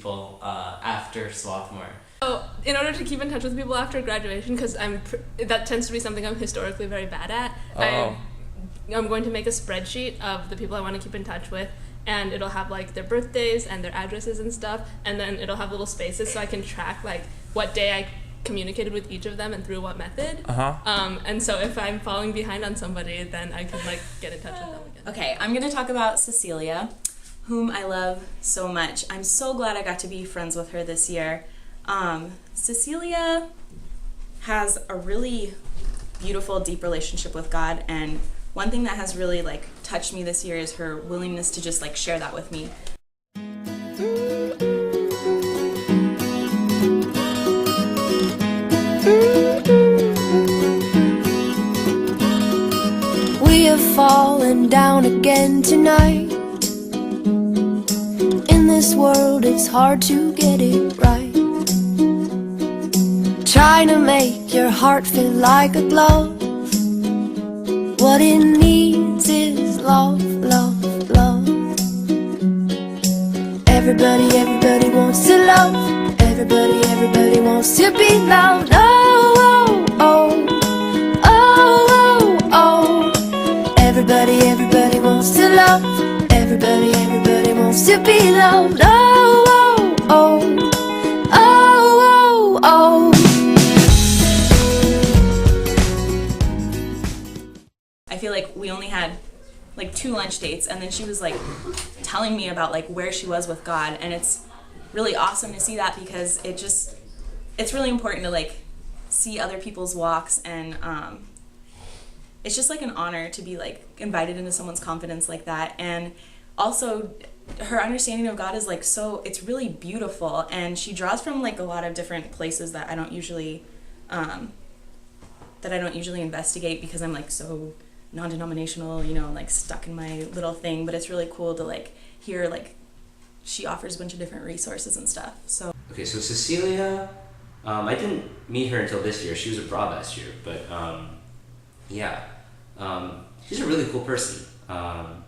people after Swarthmore? So, in order to keep in touch with people after graduation, because that tends to be something I'm historically very bad at, I'm going to make a spreadsheet of the people I want to keep in touch with, and it'll have like their birthdays and their addresses and stuff, and then it'll have little spaces so I can track like what day I communicated with each of them and through what method. And so if I'm falling behind on somebody, then I can like get in touch with them again. Okay, I'm going to talk about Cecilia, whom I love so much. I'm so glad I got to be friends with her this year. Cecilia has a really beautiful, deep relationship with God, and one thing that has really like touched me this year is her willingness to just like share that with me. We have fallen down again tonight. In this world it's hard to get it right. Trying to make your heart feel like a glove. What it needs is love, love, love. Everybody wants to love. Everybody wants to be loved. Oh, oh, oh, oh, oh. Everybody wants to love. Everybody wants to be loved. Oh, oh, oh, oh, oh, oh. I feel like we only had like 2 lunch dates, and then she was like telling me about like where she was with God, and it's really awesome to see that because it's really important to like see other people's walks, and it's just like an honor to be like invited into someone's confidence like that. And also her understanding of God is like it's really beautiful, and she draws from like a lot of different places that I don't usually investigate because I'm like so non-denominational, like stuck in my little thing. But it's really cool to like hear like she offers a bunch of different resources and stuff. So Okay, so Cecilia, I didn't meet her until this year. She was abroad last year, but she's a really cool person.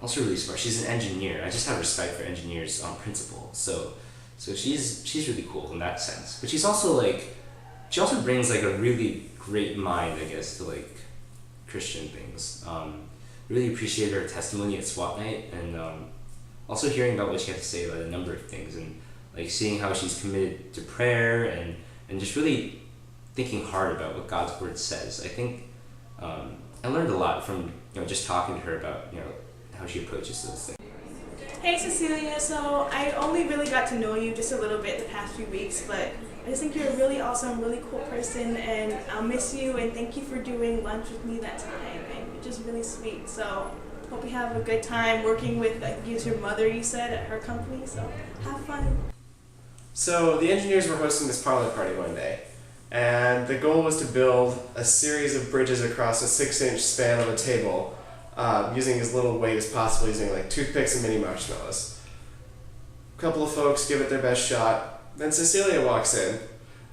Also really smart. She's an engineer. I just have respect for engineers on principle. So she's really cool in that sense. But she's also she also brings like a really great mind, I guess, to like Christian things. Really appreciate her testimony at SWAT night, and also hearing about what she had to say about a number of things, and like seeing how she's committed to prayer and just really thinking hard about what God's word says. I think I learned a lot from just talking to her about how she approaches those things. Hey Cecilia, so I only really got to know you just a little bit the past few weeks, but I just think you're a really awesome, really cool person, and I'll miss you, and thank you for doing lunch with me that time, and you're just really sweet. So hope you have a good time working with, your mother, you said, at her company, so have fun. So the engineers were hosting this parlor party one day, and the goal was to build a series of bridges across a 6-inch span on the table, using as little weight as possible, using like toothpicks and mini marshmallows. A couple of folks give it their best shot. Then Cecilia walks in,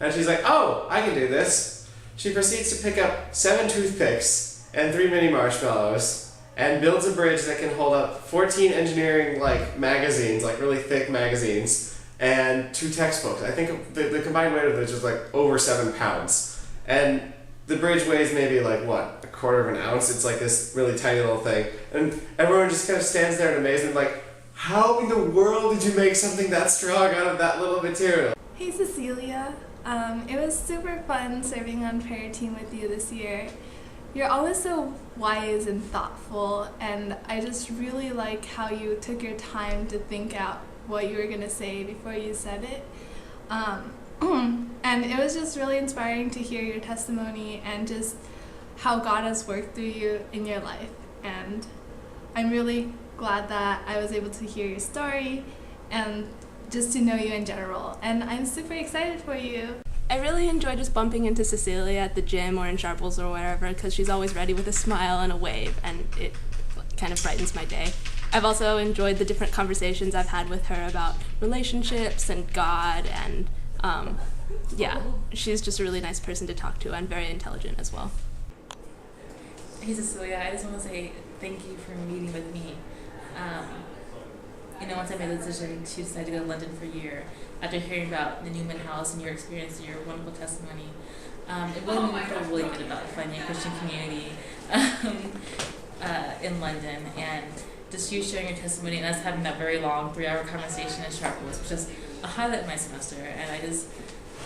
and she's like, "Oh, I can do this." She proceeds to pick up 7 toothpicks and 3 mini marshmallows, and builds a bridge that can hold up 14 engineering magazines, really thick magazines, and 2 textbooks. I think the combined weight of which is over 7 pounds. And the bridge weighs maybe a quarter of an ounce. It's this really tiny little thing. And everyone just kind of stands there in amazement how in the world did you make something that strong out of that little material? Hey Cecilia, it was super fun serving on prayer team with you this year. You're always so wise and thoughtful, and I just really like how you took your time to think out what you were going to say before you said it. And it was just really inspiring to hear your testimony and just how God has worked through you in your life. And I'm really glad that I was able to hear your story and just to know you in general. And I'm super excited for you. I really enjoy just bumping into Cecilia at the gym or in Sharples or wherever, because she's always ready with a smile and a wave, and it kind of brightens my day. I've also enjoyed the different conversations I've had with her about relationships and God, and she's just a really nice person to talk to and very intelligent as well. Hey Cecilia, I just want to say thank you for meeting with me. once I made the decision to decide to go to London for a year, after hearing about the Newman House and your experience and your wonderful testimony, it really made me feel really good about finding a Christian community in London, and just you sharing your testimony and us having that very long 3-hour conversation in Sharp was just a highlight of my semester, and I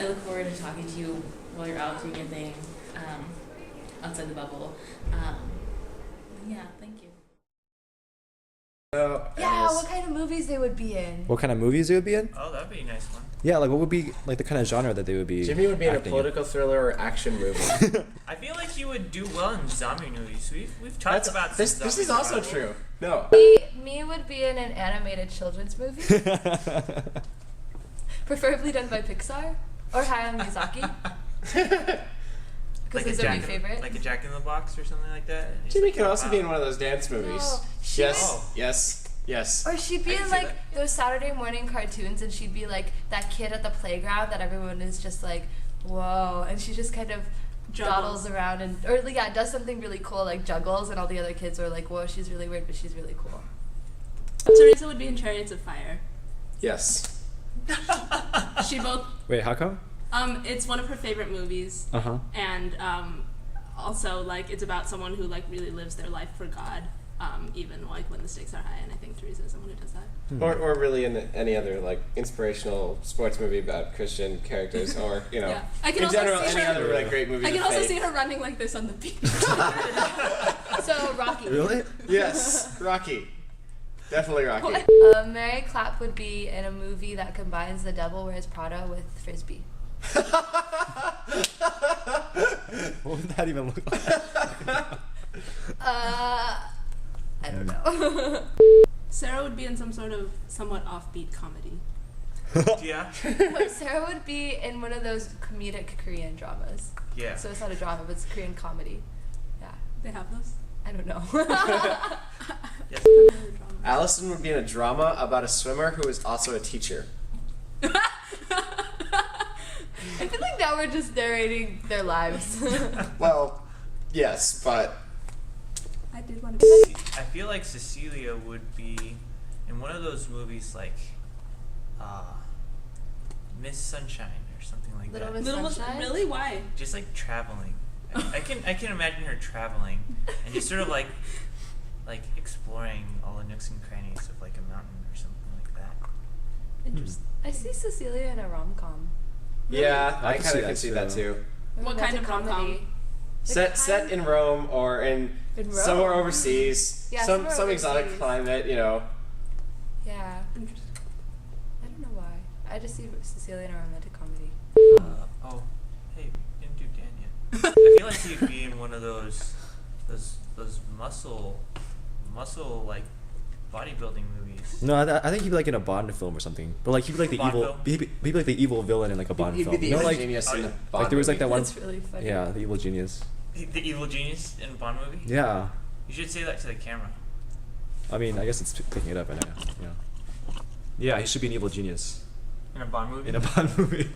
look forward to talking to you while you're out doing your thing outside the bubble. Yeah, thank you. Yeah, what kind of movies they would be in? What kind of movies they would be in? Oh, that'd be a nice one. Yeah, like what would be like the kind of genre that they would be? Jimmy would be in a acting political thriller or action movie. I feel like you would do well in zombie movies. We've talked about this. some This is zombie also survival. true. No. Me would be in an animated children's movie, preferably done by Pixar or Hayao Miyazaki. Because those are my favorite. Like a Jack in the Box or something like that. And Jimmy like, could also be in one of those dance movies. No, Yes. Or she'd be in like those Saturday morning cartoons, and she'd be like that kid at the playground that everyone is just like, whoa, and she just kind of dawdles around and does something really cool like juggles, and all the other kids are like, whoa, she's really weird, but she's really cool. Teresa would be in Chariots of Fire. Yes. She both. Wait, how come? It's one of her favorite movies. And also like it's about someone who like really lives their life for God. Even like when the stakes are high, and I think Teresa is someone who does that. Or really in any other like inspirational sports movie about Christian characters, or Yeah. I can in also general see any her, other like great movie. I can also see her running like this on the beach. So Rocky. Really? Yes, Rocky. Definitely Rocky. Mary Clapp would be in a movie that combines The Devil Wears Prada with Frisbee. What would that even look like? I don't know. Sarah would be in some sort of somewhat offbeat comedy. Yeah. Sarah would be in one of those comedic Korean dramas. Yeah. So it's not a drama, but it's a Korean comedy. Yeah. They have those? I don't know. Yes. Allison would be in a drama about a swimmer who is also a teacher. I feel like now we're just narrating their lives. Well, yes, but I did want to be. I feel like Cecilia would be in one of those movies like Miss Sunshine or something like Little that. Miss Sunshine? Really? Why? Just like traveling. I can imagine her traveling and just sort of like exploring all the nooks and crannies of like a mountain or something like that. Interesting. I see Cecilia in a rom-com. yeah, I I can kind see of can that see too. that too. What kind of comedy? Set in Rome or in In Rome? somewhere overseas, Yeah, some somewhere exotic overseas. climate, you know. Yeah. I don't know why. I just see Cecilia in a romantic comedy. Oh, hey, we didn't do Dan yet. I feel like he'd be in one of those muscle like bodybuilding movies. No, I think he'd be like in a Bond film or something. But like he'd be like the Bond evil, film? he'd be like the evil villain in like a Bond He'd film. be the You know, evil like genius in the yeah. Bond like there was like movie. that one. That's really funny. Yeah, the evil genius. The evil genius in a Bond movie? Yeah. You should say that to the camera. I mean, I guess it's picking it up right now. Yeah. Yeah, he should be an evil genius In a Bond movie? in a Bond movie.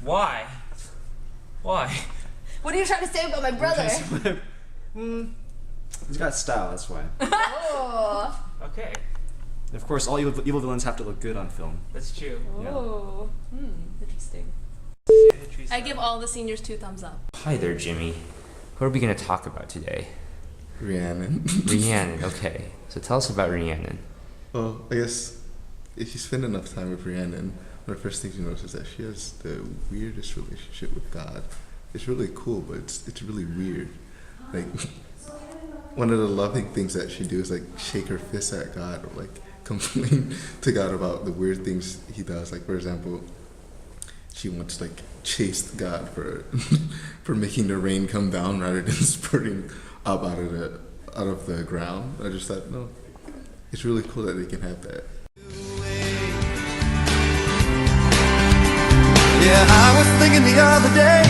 Why? Why? What are you trying to say about my brother? He's got style, that's why. Oh. Okay, And of course, all evil villains have to look good on film. that's true. Oh. Interesting. I give all the seniors 2 thumbs up. Hi there, Jimmy. What are we going to talk about today? Rhiannon. Rhiannon, okay. So tell us about Rhiannon. Well, I guess if you spend enough time with Rhiannon, one of the first things you notice is that she has the weirdest relationship with God. It's really cool, but it's really weird. Like, one of the loving things that she do is like shake her fist at God or like complain to God about the weird things he does. Like, for example, she once like chased God for for making the rain come down rather than spurting up out of the ground. I just thought, no, it's really cool that they can have that. Yeah, I was thinking the other day,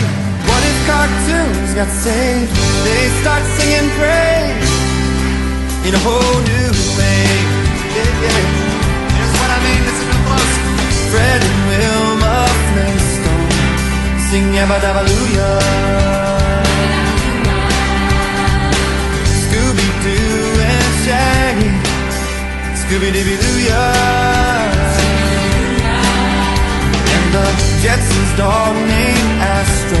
what if cartoons got saved? They start singing praise in a whole new way. Yeah, yeah. Here's what I mean, listen real close. Fred and Wilma Flintstone sing Yabba Dabba Hallelujah. Scooby-Doo and Shaggy, Scooby-Dooby-Doo-ya. Jetson's dog named Astro.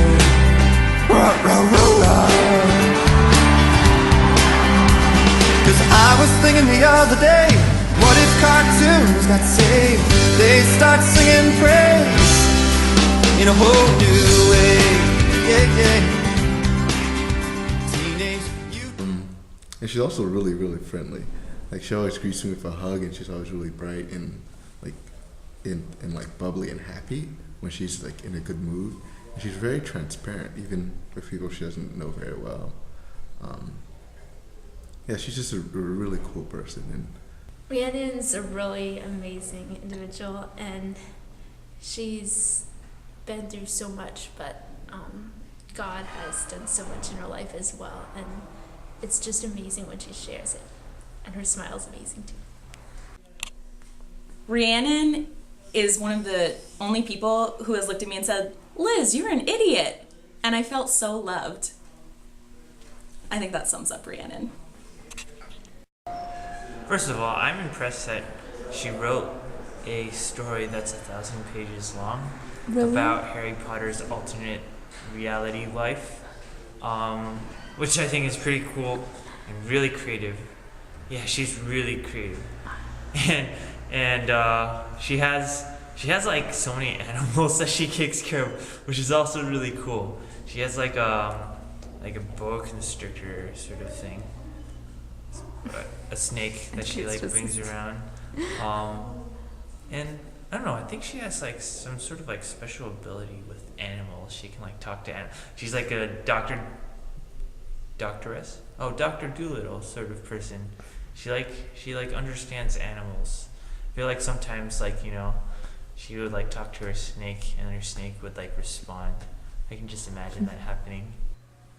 Cause I was thinking the other day, what if cartoons got saved? They start singing praise in a whole new way. Yeah, yeah. Teenage youth. And she's also really, really friendly. Like, she always greets me with a hug, and she's always really bright and like bubbly and happy when she's like in a good mood. And she's very transparent, even with people she doesn't know very well. Yeah, she's just a really cool person. And Rhiannon's a really amazing individual, and she's been through so much, but God has done so much in her life as well, and it's just amazing when she shares it. And her smile's amazing too. Rhiannon is one of the only people who has looked at me and said, "Liz, you're an idiot." And I felt so loved. I think that sums up Rhiannon. First of all, I'm impressed that she wrote a story that's 1,000 pages long about Harry Potter's alternate reality life, which I think is pretty cool and really creative. Yeah, she's really creative, and she has like so many animals that she takes care of, which is also really cool. She has like a boa constrictor sort of thing, a snake that she like brings around, and I don't know. I think she has like some sort of like special ability with animals. She can like talk to animals. She's like a Dr. Doolittle sort of person. She understands animals. I feel like sometimes she would like talk to her snake and her snake would like respond. I can just imagine that happening.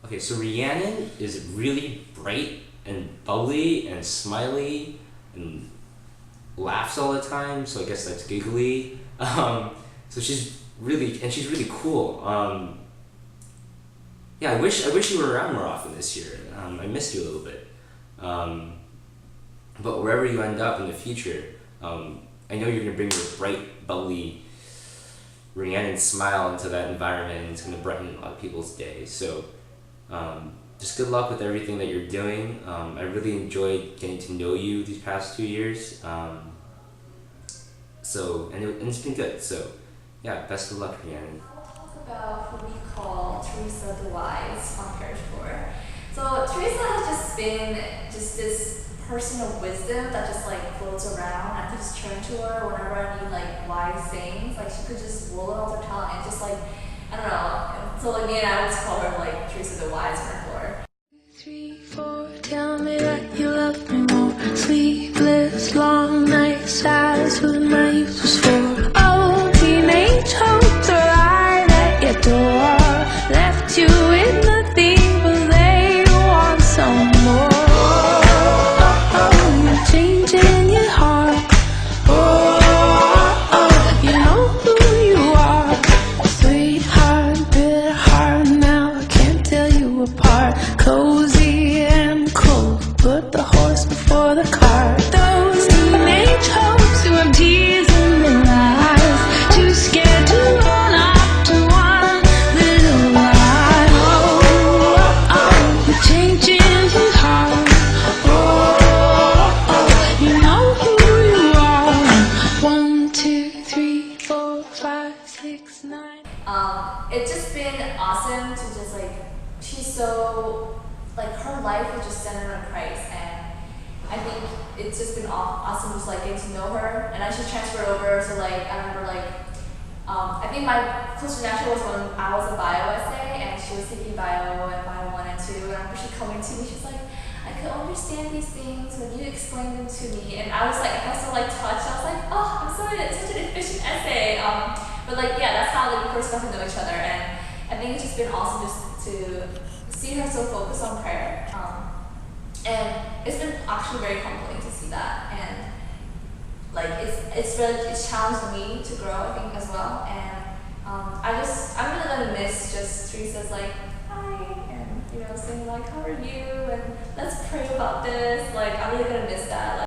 Okay, so Rhiannon is really bright and bubbly and smiley and laughs all the time, so I guess that's giggly. So she's really cool. Yeah, I wish you were around more often this year. I missed you a little bit. But wherever you end up in the future, I know you're gonna bring your bright, bubbly Rhiannon smile into that environment, and it's gonna brighten a lot of people's day. So just good luck with everything that you're doing. I really enjoyed getting to know you these past 2 years. And it's been good. So yeah, best of luck, Rhiannon. About who we call Teresa the Wise on Parish 4. So Teresa has just been this person of wisdom that just like floats around. I could just turn to her whenever I need like wise sayings. Like she could just roll it off her tongue and just like, I don't know. So like me and I always call her like Teresa the Wise on her floor. 3, 4, tell me that you love me more. Sleepless, long nights, that's what my youth was for. Oh, teenage hopes arrived at your door. Left you with nothing, but they want some more. You're changing your heart. You know who you are. Sweetheart, bitter heart, now I can't tell you apart. Cozy and cold, put the horse before the cart. Those teenage hopes who have tears in their eyes, too scared to run up to one little lie. You're changing your heart. You know who you are. 1, 2, 3, 4, 5, 6, 9. It's just been awesome to just like, she's so, like her life is just centered on Christ, and I think it's just been awesome just like getting to know her. And as she transferred over, so like I remember like, I think my closest reaction was when I was a bio essay and she was taking bio and bio 1 and 2, and I remember she coming to me, she's like, I could understand these things when you explained them to me, and I was like, I felt so like touched. I was like, oh, I'm sorry, it's such an efficient essay. But like, yeah, that's how like, we first got to know each other, and I think it's just been awesome just to see her so focused on prayer. And it's been actually very humbling to see that, and like it's challenged me to grow, I think, as well. And I'm really gonna miss just Teresa's like, hi, and saying like, how are you, and let's pray about this. Like I'm really gonna miss that.